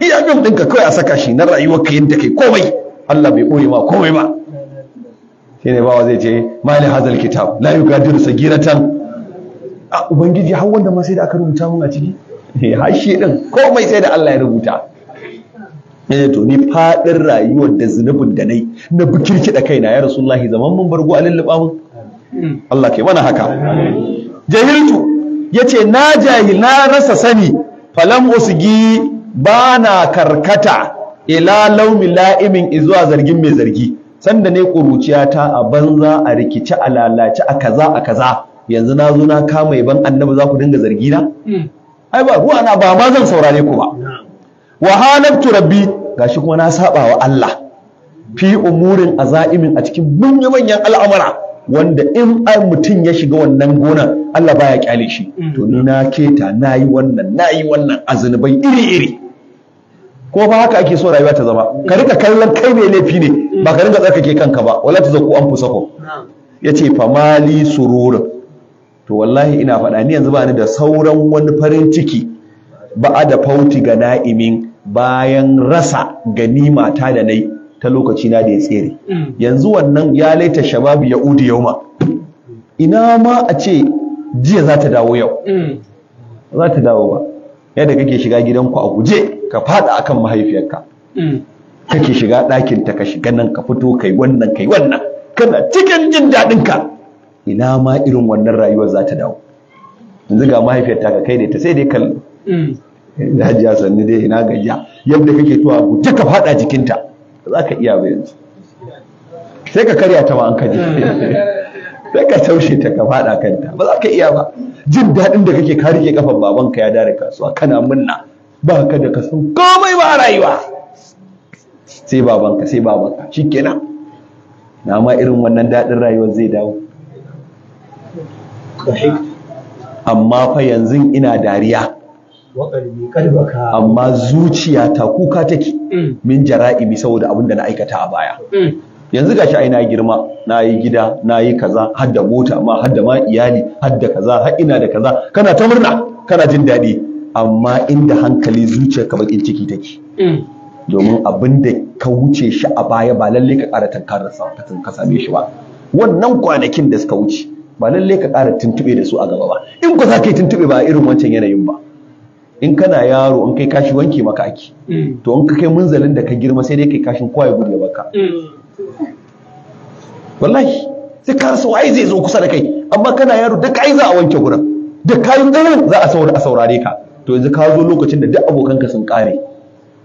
S1: iya fim ɗinka kawai a saka shi na rayuwarka yadda kai komai Allah bai ɓoye ma komai ba shine bawa zai ce mali hazal kitab la yugadiru sagiratan a ubangiji har wanda ma sai da aka rubuta mun a ciki har shi din komai sai da Allah ya rubuta to ni fadin rayuwar da zunubin da nayi na bikirki da kaina ya rasulullahi zaman mun bargo a lulluba mun Allah kai mana haka jahiltu yace na jahil na rasa sani falam usgi bana karkata ila laumi la'imin izuwa zargin mai zargi sanda ne ƙuruciyata a banza a rikici a lalace a kaza yanzu na zo na kama yaban annabi za ku dinga zargi na ai ba ruwa na ba ma zan saurare ku ba wa halabtu rabbi gashi kuma na saba wa Allah fi umurin azaimin a cikin manyan al'amura wanda in ai mutum ya shiga wannan gona Allah baya kyale shi to ni na keta nayi wannan azunubai iri ko fa haka ake so rayuwa ta zama, ka rika kallon kai mai laifi ne ba ka rinka tsarkake kanka ba, wala tuzakku anfusakum. Yace famali sururun, to wallahi ina faɗa ni yanzu ba ni da sauran wani farin ciki ba da fauti ga na'imin, bayan rasa ganima ta da nai ta lokaci na da ya tsere. Yanzu wannan ya laita shababi ya udi yauma, ina ma a ce jiya za ta dawo yau. Za ta dawo ba, yadda kake shiga gidanku a guje ka fada akan mahaifiyarka, kake shiga ɗakinta ka shiga nan ka fito kai wannan kana cikin jin daɗinka, ina ma irin wannan rayuwar za ta dawo. Yanzu ga mahaifiyarta ka kai da ta sai dai kallo, da hajiya sannu dai ina gajiya, yadda kake tuwa guje ka fada jikinta za ka iya ba yanzu, sai ka karya ta ma an kaji sai ka taushe ta ka fada kanta, ba za ka iya ba. Jin daɗin da kake ka rike kafan babanka ya dare kasuwa kana munna, ba ka da kasan komai ba rayuwa sai babanka shikenan. Na ma irin wannan daɗin rayuwar zai dawo. Amma fa yanzu ina dariya, amma zuciya ta kuka take min jara'imi saboda abin da na aikata a baya. Yanzu gashi ai na girma, na yi gida, na yi kaza, har da mota ma, har da ma iyali, har da kaza, har ina da kaza, kana ta murna, kana jin daɗi, amma inda hankali zuciyarka bakin ciki take. Domin abin da ka wuce shi a baya ba lalle ka ƙara tankarar sa ka same shi ba. Wannan kwanakin da suka wuce ba lalle ka ƙara tuntube da su a gaba ba. In ku za ka yi tuntube ba irin wancan yanayin ba. In kana yaro in kai kashi wanke maka ake. To in ka kai munzalin da ka girma sai dai kai kashin kowa ya gudu ya baka. Wallahi sai ka rasa waye zai zo kusa da kai, amma kana yaro da kai za a wanke gurin, da kayan ɗarin za a saurare ka. To yanzu ka zo lokacin da duk abokanka sun ƙare,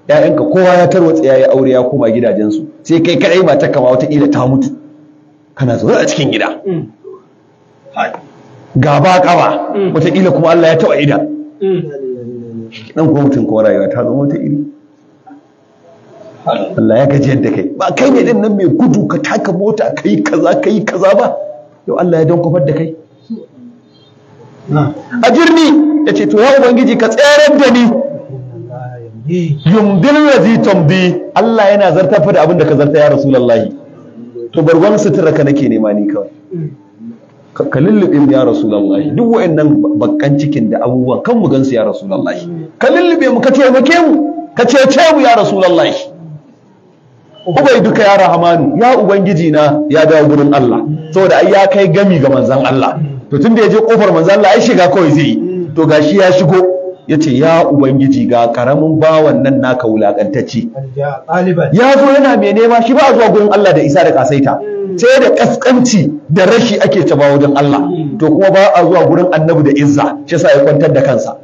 S1: ‘ya'yanka kowa ya tarwatsa ya yi aure ya koma gidajensu, sai kai kaɗai ba ta kama wataƙila ta mutu, kana zaune a cikin gida gaba ƙaba, wataƙila kuma Allah ya taɓa ida ɗan kuma mutum kuma rayuwa ta zama wata iri. Allah ya gajiyar da kai, ba kai ne din nan mai gudu ka taka mota ka yi kaza ba, yau Allah ya don kofar da kai. A jirni ya ce to ya Ubangiji ka tsere da ni, yumdin wazi tambi, Allah yana zartafa da abin da ka zarta ya Rasulullahi. To bargon sutura ka nake nema ni kawai, ka lullube mu ya Rasulullahi, duk wa'annan bakkan cikin da abubuwan kan mu gansu ya Rasulullahi, ka lullube mu, ka taimake mu, ka cece mu ya Rasulullahi. Ubai duka ya Rahamanu, ya Ubangiji na ya dawo gurin Allah, saboda ai ya kai gami ga manzan Allah. To tun da ya je kofar manzan Allah ai shiga kawai zai yi, to gashi ya shigo, ya ce ya Ubangiji ga karamin bawan nan naka wulakantacce ya zo yana mai nema, shi ba zuwa gurin Allah da isa da kasaita, sai da kaskanci da rashi ake taba wajen Allah. To kuma ba a zuwa gurin annabi da izza, shi yasa ya kwantar da kansa,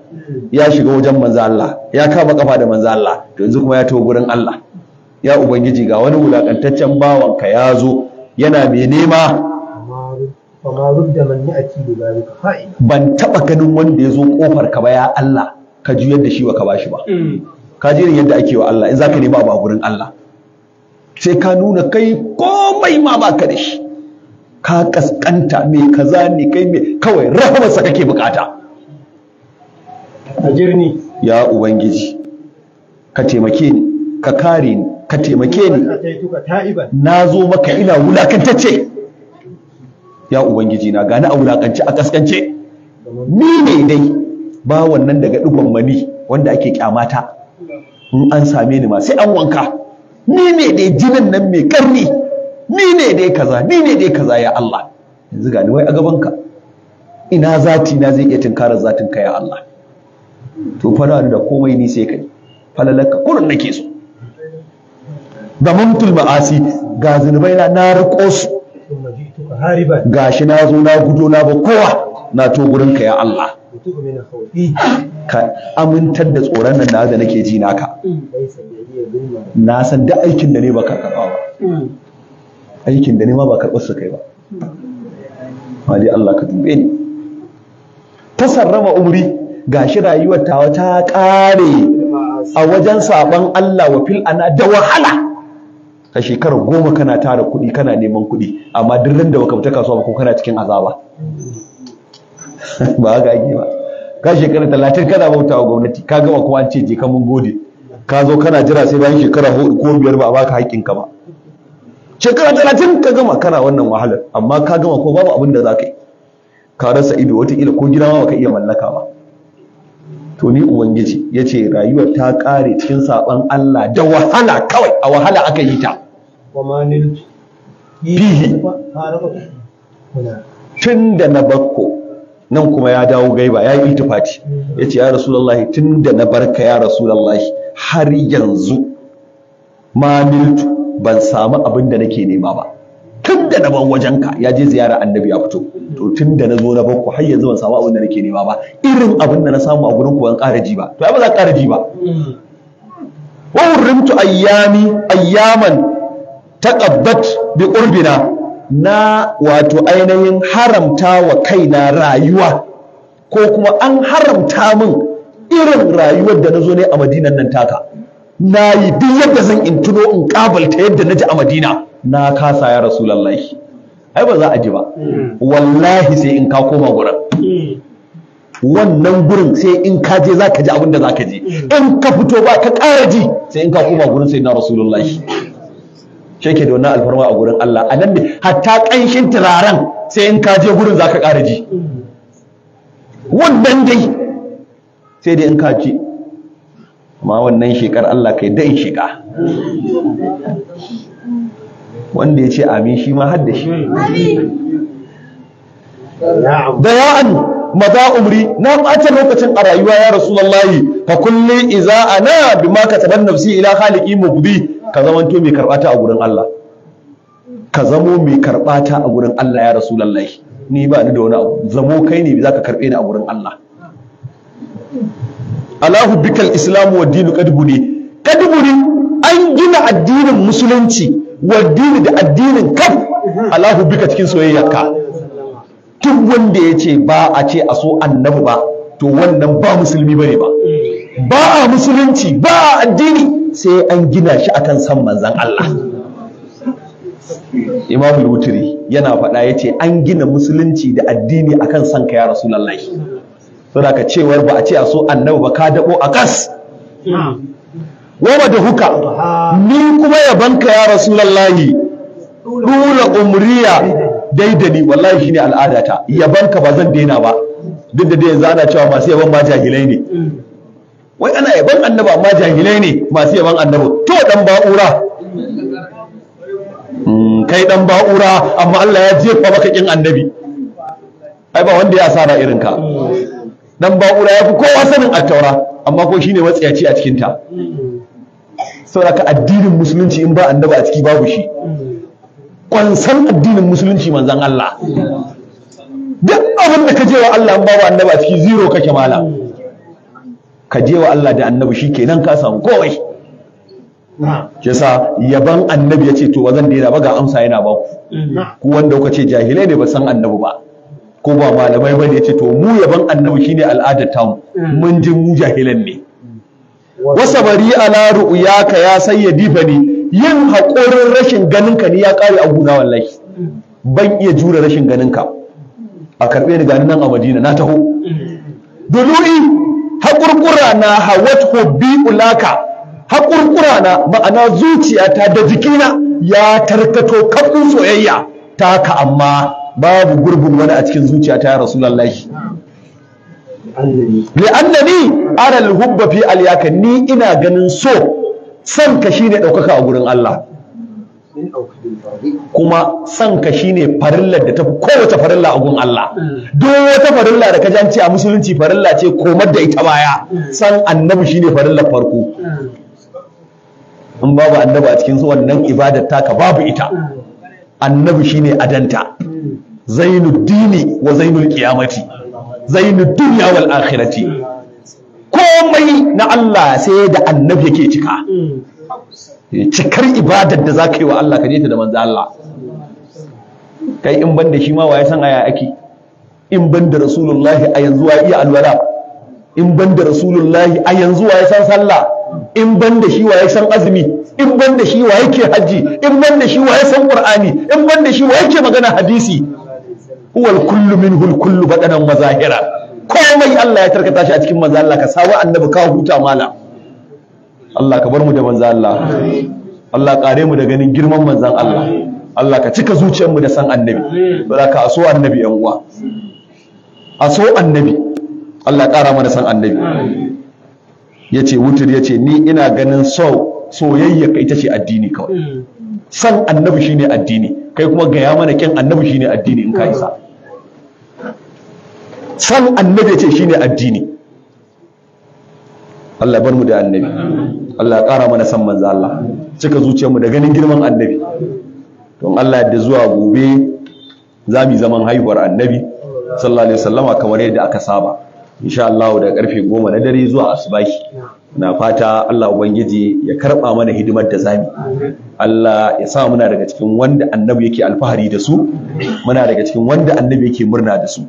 S1: ya shiga wajen manzan Allah, ya kama kafa da manzan Allah. To yanzu kuma ya tawo gurin Allah, ya Ubangiji ga wani wulakantaccen bawanka ya zo yana mai nema, ban taba ganin wanda ya zo kofar ka ba ya Allah ka juyar da shi ba ka bashi ba. Ka ji yadda ake wa Allah in za ka nema ba gurin Allah, sai ka nuna kai komai ma baka da shi, ka kaskanta mai kaza ne kai mai, kawai rahamarsa kake bukata.
S2: Ajirni
S1: ya Ubangiji ka taimake ni, ka kare ni, ka taimake ni, na zo maka ina wulakantacce ya Ubangiji na, gani a wulakance a kaskance, ni ne dai ba wannan daga digon mani wanda ake kyamata, in an same ni ma sai an wanka, ni ne dai jinin nan mai karni, ni ne dai kaza ya Allah. Yanzu gani wai a gabanka, ina zati na zai iya tunkarar zatinka ya Allah. To fara da komai ni sai kai, falalaka kullun nake so. Da mamtul ma'asi, ga zunubai na riko su, gashi na zo na gudo na ba kowa, na to gurin ka ya Allah, ka amintar da tsoron nan da nake ji naka. Na san da aikin da ne ba ka karɓa ba, aikin da ne ma ba karɓar su kai ba, ma dai Allah ka dube ni. Tasarrama umri, gashi rayuwar tawa ta ƙare a wajen saban Allah wa fil ana da wahala. Ka shekara 10 kana tara kuɗi, kana neman kuɗi, amma duk ran da baka fita kasuwa ba ko kana cikin azaba. Ba haka ake ba. Ka shekara 30 kana bautawa gwamnati, ka gama kuma an ce je ka mun gode. ka zo kana jira sai bayan shekara 4 ko 5 ba a baka haƙƙinka ba, shekara 30 ka gama kana wannan wahalar, amma ka gama ko babu abin da za ka yi, ka rasa ido, wataƙila ko gida ma baka iya mallaka ba. To ni Ubangiji ya ce rayuwar ta ƙare cikin saɓon Allah da wahala, kawai a wahala aka yi ta. Fihi tun da na bakko, nan kuma ya dawo gaiba, ya yi iltifati, ya ce ya Rasulullahi tun da na barka ya Rasulullahi har yanzu ma niltu ban samu abin da nake nema ba. Tun da na bar wajenka, ya je ziyara annabi ya fito, to tun da na zo na bakku har yanzu ban samu abin da nake nema ba, irin abin da na samu a gurin ku ban ƙara ji ba. To ya ba za ka ƙara ji ba. Wa hurrimtu ayyaman taqabbat bi qurbina, na wato ainihin haramta wa kaina rayuwa, ko kuma an haramta min irin rayuwar da na zo ne a Madinan nan taka. Na yi duk yadda zan in tuno in kabalta yadda na ji a Madina, na kasa ya Rasulullahi. Ai ba za a ji ba, wallahi sai in ka koma gurin, wannan gurin sai in ka je za ka ji abin da za ka ji, in ka fito ba ka ƙara ji sai in ka koma gurin sai na Rasulullahi. Shi ke da wannan alfarma a gurin Allah, a nan ne hatta ƙanshin turaren sai in ka je gurin za ka ƙara ji, wannan dai sai dai in ka ji. Amma wannan shekar Allah kai dai shiga, wanda ya ce amin shi ma hadda shi. Da ya'an maza umri, na ɓata lokacin a rayuwa ya Rasulullahi, fa kulli iza ana bima kataban nafsi ila khaliqi mubdi. Ka zamanto mai karɓata a gurin Allah, ka zamo mai karɓata a gurin Allah ya Rasulullahi. Ni ba ni da wani abu, zamo kai ne za ka karɓe ni a gurin Allah. Alahu bikal islamu wa dinu kadbuni, an gina addinin musulunci wa dini da addinin kaf Alahu bika cikin soyayyarka. Duk wanda ya ce ba a ce a so annabi ba, to wannan ba musulmi bane ba. Ba a musulunci, ba a addini sai an gina shi akan san manzon Allah. Imam al-Wutri yana faɗa yace an gina musulunci da addini akan san ka ya Rasulullahi. Saboda ka cewar ba a ce a so annabi ba ka dabo a kas. Wa da huka ni kuma yabanka ya Rasulullahi, dula umriya daidani, wallahi shine al'adata, yabanka ba zan daina ba. Duk da dai yanzu ana cewa masu yaban ma jahilai ne. Wai ana yaban annabi amma jahilai ne masu yaban annabi. To dan ba'ura, kai dan ba'ura, amma Allah ya jefa maka kin annabi. Ai ba wanda ya asara irin ka. Dan ba'ura ya fi kowa sanin attaura, amma ko shine matsiyaci a cikin ta. Saboda ka addinin musulunci in ba annabi a ciki babu shi. Kwansan addinin musulunci manzon Allah. Duk abin da ka je wa Allah in babu annabi a ciki zero kake mala. Ka je wa Allah da annabi shikenan ka samu kowai. Yasa yaban annabi yace to ba zan daina ba, ga amsa yana ba ku wanda kuka ce jahilai ne ba san annabi ba, ko ba malamai bane, yace to mu yaban annabi shine al'adar tamu, mun ji mu jahilan ne. Wasabari ala ru'yaka ya sayyidi bani, yin haƙurin rashin ganinka ne ya ƙare a guna wallahi. Ban iya jure rashin ganinka, a karɓe ni gani nan a Madina na taho. Dulu'i haƙurƙura na hawat hubbi ulaka, haƙurƙura na ma'ana zuciyata da jikina ya tarkato kafin soyayya taka, amma babu gurbin wani a cikin zuciyata ya Rasulullahi. Li'annani ara al-hubba fi aliyaka, ni ina ganin son ka shine ɗaukaka a gurin Allah, kuma son ka shine farillar da tafi kowace farilla a gurin Allah. Duk wata farilla da ka ji a musulunci farilla ce, komar da ita baya. San annabi shine farillar farko. In babu annabi a cikin wannan ibadar taka babu ita. Annabi shine adanta, zainud dini wa zainul qiyamati, zainud dunya wal akhirati. Komai na Allah sai da annabi yake cika. Cikar ibadar da zaka yi wa Allah ka je ta da manzo Allah. Kai in ban da shi ma waye san aya ake? In ban da Rasulullahi a yanzu wa iya alwala? In ban da Rasulullahi a yanzu waye san sallah? In ban da shi waye san azumi? In ban da shi waye ke haji? In ban da shi waye san Qur'ani? In ban da shi waye ke magana hadisi? Huwal kullu minhul kullu badanan wa zahira. Komai Allah ya tarkata shi a cikin manzo Allah, ka sawa annabi ka huta mala. Allah ka bar mu da manzan Allah, Allah kare mu da ganin girman manzan Allah, Allah ka cika zuciyarmu da san annabi. Ba ka aso annabi yan uwa, aso annabi, Allah kara mana san annabi. Yace wutur yace ni ina ganin soyayya ka ita ce addini kawai, san annabi shine addini, kai kuma gaya mana kin annabi shine addini in ka isa. San annabi ce shine addini. Allah bar mu da annabi, Allah ƙara mana san manzo Allah, cika zuciyarmu da ganin girman annabi. Don Allah yadda zuwa gobe za mu yi zaman haihuwar annabi sallallahu alaihi wasallama kamar yadda aka saba, insha Allah daga karfe 10 na dare zuwa asubahi. Na fata Allah ubangiji ya karba mana hidimar da zamu, Allah ya sa muna daga cikin wanda annabi yake alfahari da su, muna daga cikin wanda annabi yake murna da su.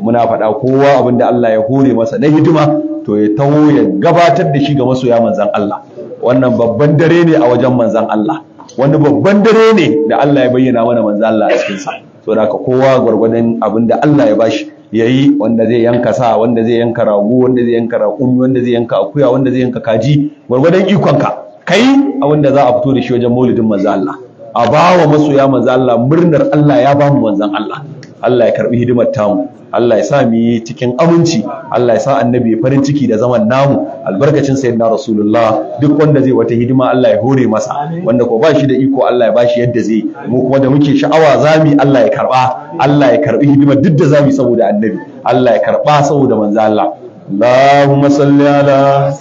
S1: Muna faɗa kowa abinda Allah ya hore masa na hidima to ya taho ya gabatar da shi ga masoya manzan Allah. Wannan babban dare ne a wajen manzan Allah, wani babban dare ne da Allah ya bayyana mana manzan Allah a cikinsa. Saboda haka kowa gwargwadon abinda Allah ya bashi yayi, wanda zai yanka sa, wanda zai yanka rago, wanda zai yanka raƙumi, wanda zai yanka akuya, wanda zai yanka kaji, gwargwadon ikonka kai abinda za a fito da shi wajen maulidin manzan Allah, a bawa masoya manzan Allah murnar Allah ya bamu manzan Allah. Allah ya karbi hidimar tamu, Allah ya sa mu yi cikin aminci, Allah ya sa annabi ya farin ciki da zaman namu albarkacin sayyidina rasulullah. Duk wanda zai wata hidima Allah ya hore masa, wanda ko ba shi da iko Allah ya bashi yadda zai, mu kuma da muke sha'awa zami Allah ya karba, Allah ya karbi hidimar duk da zami saboda annabi, Allah ya karba saboda manzo Allah. Allahumma salli ala